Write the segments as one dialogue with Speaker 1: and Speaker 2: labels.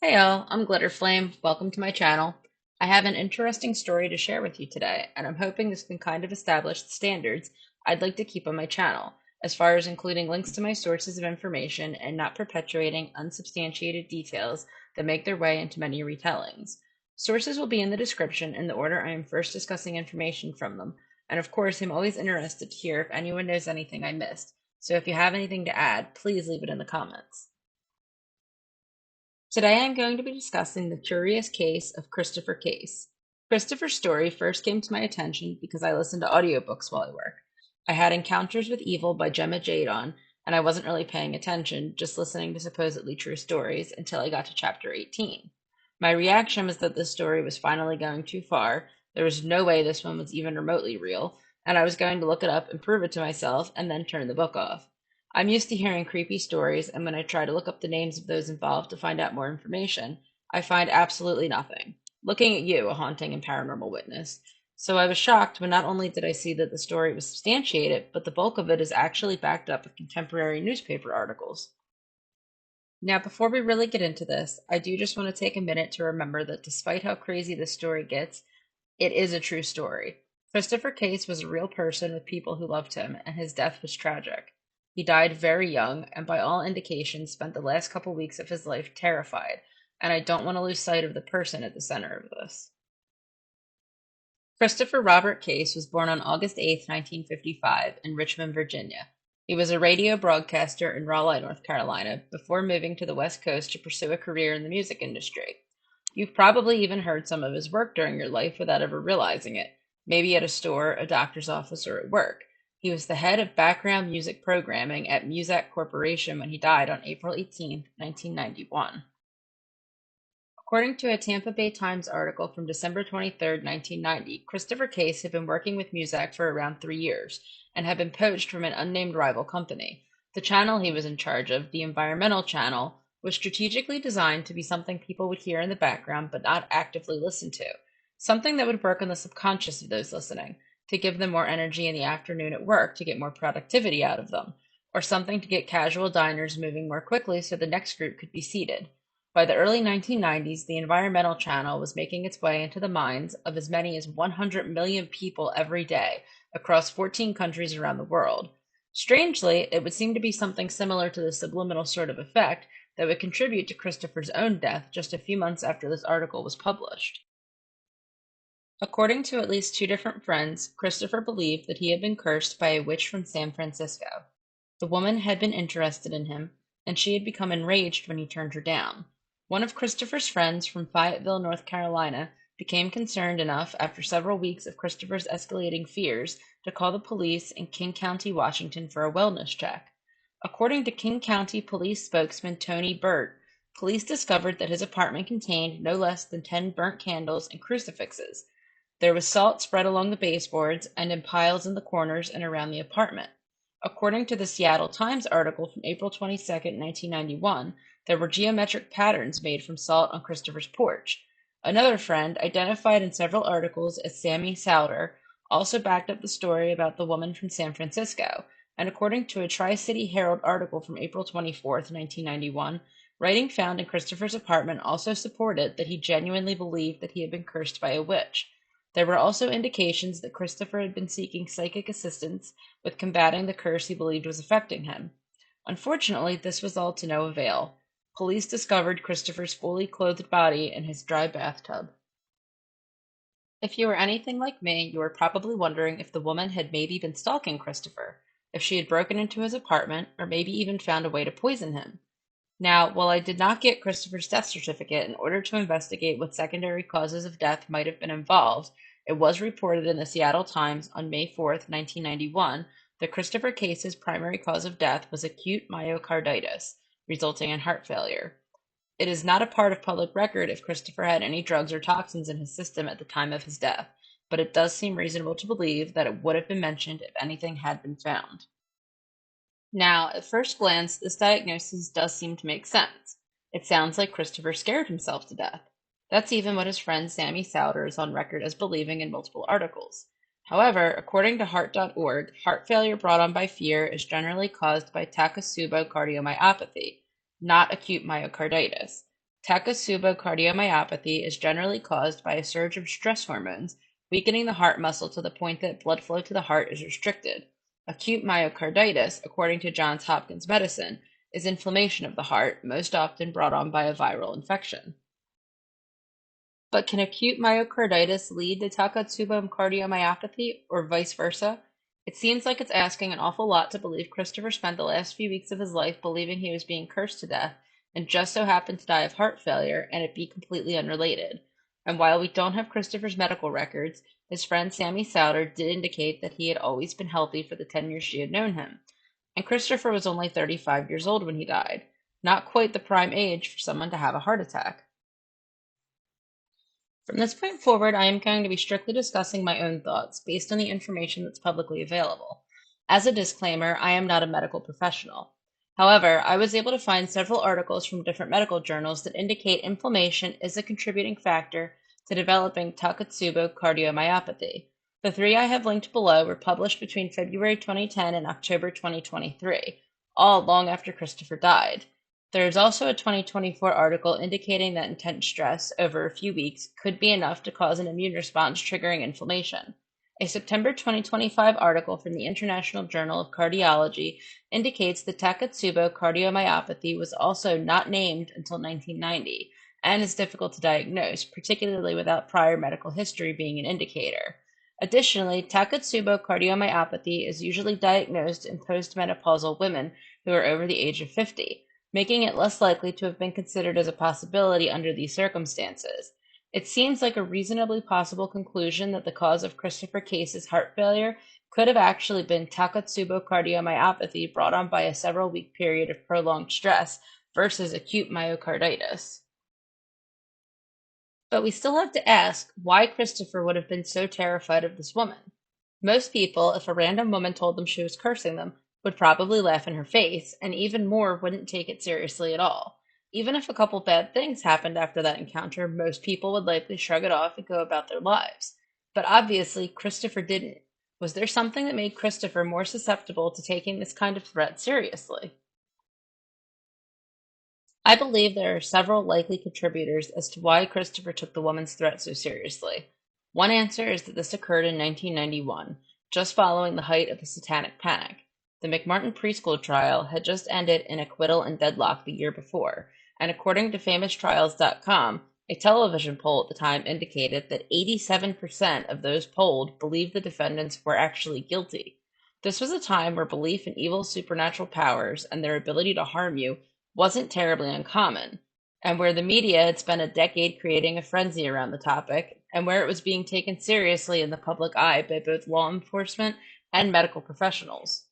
Speaker 1: Hey all, I'm Glitterflame. Welcome to my channel. I have an interesting story to share with you today, and I'm hoping this can kind of establish the standards I'd like to keep on my channel, as far as including links to my sources of information and not perpetuating unsubstantiated details that make their way into many retellings. Sources will be in the description in the order I am first discussing information from them, and of course, I'm always interested to hear if anyone knows anything I missed, so if you have anything to add, please leave it in the comments. Today I'm going to be discussing the curious case of Christopher Case. Christopher's story first came to my attention because I listened to audiobooks while I work. I had Encounters with Evil by Gemma Jade on, and I wasn't really paying attention, just listening to supposedly true stories until I got to chapter 18. My reaction was that this story was finally going too far, there was no way this one was even remotely real, and I was going to look it up and prove it to myself and then turn the book off. I'm used to hearing creepy stories, and when I try to look up the names of those involved to find out more information, I find absolutely nothing. Looking at you, a haunting and paranormal witness. So I was shocked when not only did I see that the story was substantiated, but the bulk of it is actually backed up with contemporary newspaper articles. Now, before we really get into this, I do just want to take a minute to remember that despite how crazy this story gets, it is a true story. Christopher Case was a real person with people who loved him, and his death was tragic. He died very young, and by all indications spent the last couple weeks of his life terrified, and I don't want to lose sight of the person at the center of this. Christopher Robert Case was born on August 8, 1955, in Richmond, Virginia. He was a radio broadcaster in Raleigh, North Carolina, before moving to the West Coast to pursue a career in the music industry. You've probably even heard some of his work during your life without ever realizing it, maybe at a store, a doctor's office, or at work. He was the head of background music programming at Muzak Corporation when he died on April 18, 1991. According to a Tampa Bay Times article from December 23, 1990, Christopher Case had been working with Muzak for around 3 years and had been poached from an unnamed rival company. The channel he was in charge of, the environmental channel, was strategically designed to be something people would hear in the background but not actively listen to, something that would work on the subconscious of those listening, to give them more energy in the afternoon at work to get more productivity out of them, or something to get casual diners moving more quickly so the next group could be seated. By the early 1990s, the environmental channel was making its way into the minds of as many as 100 million people every day across 14 countries around the world. Strangely, it would seem to be something similar to the subliminal sort of effect that would contribute to Christopher's own death just a few months after this article was published. According to at least two different friends, Christopher believed that he had been cursed by a witch from San Francisco. The woman had been interested in him, and she had become enraged when he turned her down. One of Christopher's friends from Fayetteville, North Carolina, became concerned enough after several weeks of Christopher's escalating fears to call the police in King County, Washington for a wellness check. According to King County Police spokesman Tony Burt, police discovered that his apartment contained no less than 10 burnt candles and crucifixes. There was salt spread along the baseboards and in piles in the corners and around the apartment. According to the Seattle Times article from April 22, 1991, there were geometric patterns made from salt on Christopher's porch. Another friend, identified in several articles as Sammy Souter, also backed up the story about the woman from San Francisco, and according to a Tri-City Herald article from April 24, 1991, writing found in Christopher's apartment also supported that he genuinely believed that he had been cursed by a witch. There were also indications that Christopher had been seeking psychic assistance with combating the curse he believed was affecting him. Unfortunately, this was all to no avail. Police discovered Christopher's fully clothed body in his dry bathtub. If you were anything like me, you were probably wondering if the woman had maybe been stalking Christopher, if she had broken into his apartment, or maybe even found a way to poison him. Now, while I did not get Christopher's death certificate in order to investigate what secondary causes of death might have been involved, it was reported in the Seattle Times on May 4, 1991, that Christopher Case's primary cause of death was acute myocarditis, resulting in heart failure. It is not a part of public record if Christopher had any drugs or toxins in his system at the time of his death, but it does seem reasonable to believe that it would have been mentioned if anything had been found. Now, at first glance, this diagnosis does seem to make sense. It sounds like Christopher scared himself to death. That's even what his friend Sammy Souter is on record as believing in multiple articles. However, according to Heart.org, heart failure brought on by fear is generally caused by Takotsubo cardiomyopathy, not acute myocarditis. Takotsubo cardiomyopathy is generally caused by a surge of stress hormones, weakening the heart muscle to the point that blood flow to the heart is restricted. Acute myocarditis, according to Johns Hopkins Medicine, is inflammation of the heart, most often brought on by a viral infection. But can acute myocarditis lead to Takotsubo cardiomyopathy, or vice versa? It seems like it's asking an awful lot to believe Christopher spent the last few weeks of his life believing he was being cursed to death and just so happened to die of heart failure and it be completely unrelated. And while we don't have Christopher's medical records, his friend Sammy Souter did indicate that he had always been healthy for the 10 years she had known him. And Christopher was only 35 years old when he died, not quite the prime age for someone to have a heart attack. From this point forward, I am going to be strictly discussing my own thoughts based on the information that's publicly available. As a disclaimer, I am not a medical professional. However, I was able to find several articles from different medical journals that indicate inflammation is a contributing factor to developing Takotsubo cardiomyopathy. The three I have linked below were published between February 2010 and October 2023, all long after Christopher died. There is also a 2024 article indicating that intense stress over a few weeks could be enough to cause an immune response triggering inflammation. A September 2025 article from the International Journal of Cardiology indicates that Takotsubo cardiomyopathy was also not named until 1990 and is difficult to diagnose, particularly without prior medical history being an indicator. Additionally, Takotsubo cardiomyopathy is usually diagnosed in postmenopausal women who are over the age of 50, making it less likely to have been considered as a possibility under these circumstances. It seems like a reasonably possible conclusion that the cause of Christopher Case's heart failure could have actually been Takotsubo cardiomyopathy brought on by a several-week period of prolonged stress versus acute myocarditis. But we still have to ask why Christopher would have been so terrified of this woman. Most people, if a random woman told them she was cursing them, would probably laugh in her face, and even more wouldn't take it seriously at all. Even if a couple bad things happened after that encounter, most people would likely shrug it off and go about their lives. But obviously, Christopher didn't. Was there something that made Christopher more susceptible to taking this kind of threat seriously? I believe there are several likely contributors as to why Christopher took the woman's threat so seriously. One answer is that this occurred in 1991, just following the height of the Satanic Panic. The McMartin preschool trial had just ended in acquittal and deadlock the year before, and according to FamousTrials.com, a television poll at the time indicated that 87% of those polled believed the defendants were actually guilty. This was a time where belief in evil supernatural powers and their ability to harm you wasn't terribly uncommon, and where the media had spent a decade creating a frenzy around the topic, and where it was being taken seriously in the public eye by both law enforcement and medical professionals.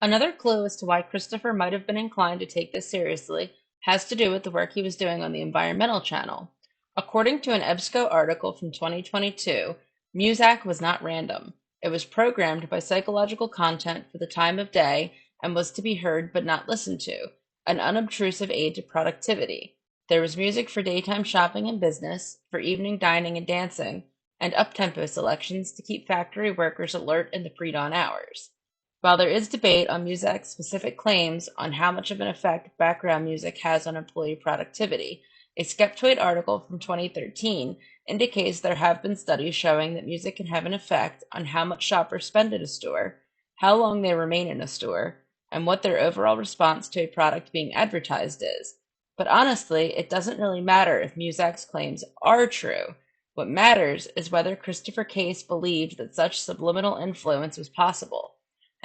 Speaker 1: Another clue as to why Christopher might have been inclined to take this seriously has to do with the work he was doing on the Environmental Channel. According to an EBSCO article from 2022, Muzak was not random. It was programmed by psychological content for the time of day and was to be heard but not listened to, an unobtrusive aid to productivity. There was music for daytime shopping and business, for evening dining and dancing, and up-tempo selections to keep factory workers alert in the pre-dawn hours. While there is debate on Muzak's specific claims on how much of an effect background music has on employee productivity, a Skeptoid article from 2013 indicates there have been studies showing that music can have an effect on how much shoppers spend at a store, how long they remain in a store, and what their overall response to a product being advertised is. But honestly, it doesn't really matter if Muzak's claims are true. What matters is whether Christopher Case believed that such subliminal influence was possible.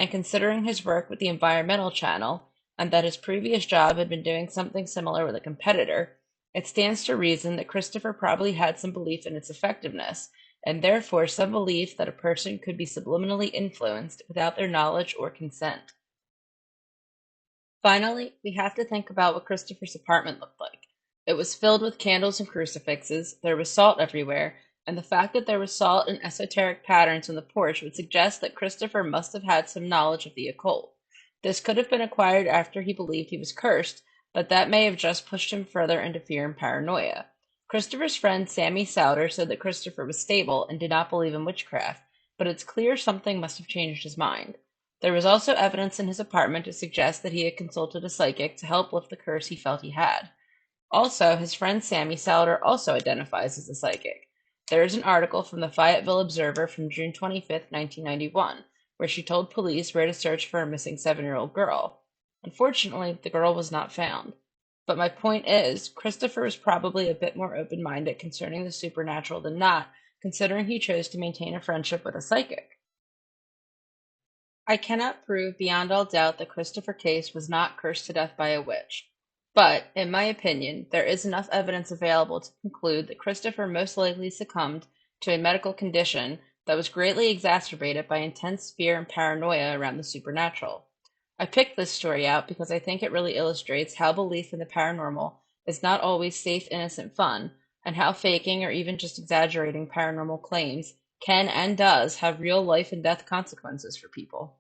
Speaker 1: And considering his work with the Environmental Channel, and that his previous job had been doing something similar with a competitor, it stands to reason that Christopher probably had some belief in its effectiveness, and therefore some belief that a person could be subliminally influenced without their knowledge or consent. Finally, we have to think about what Christopher's apartment looked like. It was filled with candles and crucifixes, there was salt everywhere, and the fact that there was salt and esoteric patterns on the porch would suggest that Christopher must have had some knowledge of the occult. This could have been acquired after he believed he was cursed, but that may have just pushed him further into fear and paranoia. Christopher's friend Sammy Souter said that Christopher was stable and did not believe in witchcraft, but it's clear something must have changed his mind. There was also evidence in his apartment to suggest that he had consulted a psychic to help lift the curse he felt he had. Also, his friend Sammy Salter also identifies as a psychic. There is an article from the Fayetteville Observer from June 25th, 1991, where she told police where to search for a missing 7-year-old girl. Unfortunately, the girl was not found. But my point is, Christopher is probably a bit more open minded concerning the supernatural than not, considering he chose to maintain a friendship with a psychic. I cannot prove beyond all doubt that Christopher Case was not cursed to death by a witch. But, in my opinion, there is enough evidence available to conclude that Christopher most likely succumbed to a medical condition that was greatly exacerbated by intense fear and paranoia around the supernatural. I picked this story out because I think it really illustrates how belief in the paranormal is not always safe, innocent fun, and how faking or even just exaggerating paranormal claims can and does have real life and death consequences for people.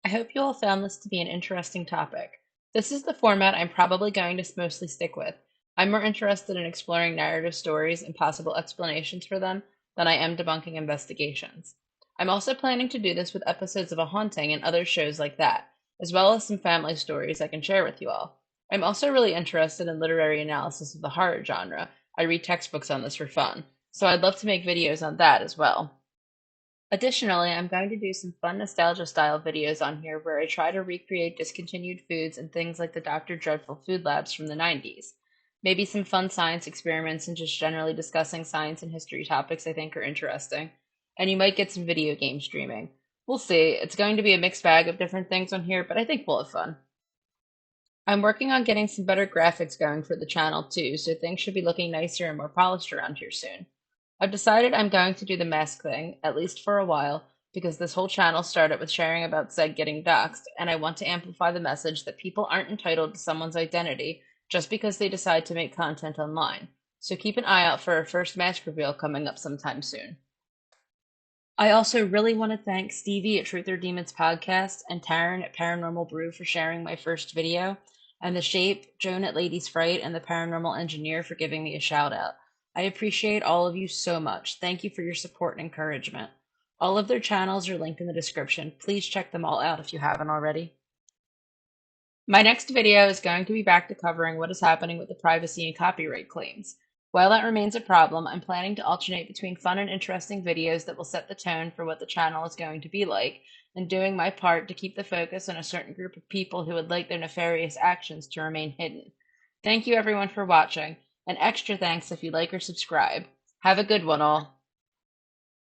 Speaker 1: I hope you all found this to be an interesting topic. This is the format I'm probably going to mostly stick with. I'm more interested in exploring narrative stories and possible explanations for them than I am debunking investigations. I'm also planning to do this with episodes of A Haunting and other shows like that, as well as some family stories I can share with you all. I'm also really interested in literary analysis of the horror genre. I read textbooks on this for fun, so I'd love to make videos on that as well. Additionally, I'm going to do some fun nostalgia style videos on here where I try to recreate discontinued foods and things like the Dr. Dreadful food labs from the 90s. Maybe some fun science experiments and just generally discussing science and history topics I think are interesting. And you might get some video game streaming. We'll see. It's going to be a mixed bag of different things on here, but I think we'll have fun. I'm working on getting some better graphics going for the channel too, so things should be looking nicer and more polished around here soon. I've decided I'm going to do the mask thing, at least for a while, because this whole channel started with sharing about Zed getting doxxed, and I want to amplify the message that people aren't entitled to someone's identity just because they decide to make content online. So keep an eye out for our first mask reveal coming up sometime soon. I also really want to thank Stevie at Truth or Demons Podcast and Taryn at Paranormal Brew for sharing my first video, and The Shape, Joan at Ladies Fright, and The Paranormal Engineer for giving me a shout out. I appreciate all of you so much. Thank you for your support and encouragement. All of their channels are linked in the description. Please check them all out if you haven't already. My next video is going to be back to covering what is happening with the privacy and copyright claims. While that remains a problem, I'm planning to alternate between fun and interesting videos that will set the tone for what the channel is going to be like, and doing my part to keep the focus on a certain group of people who would like their nefarious actions to remain hidden. Thank you everyone for watching, and extra thanks if you like or subscribe. Have a good one all.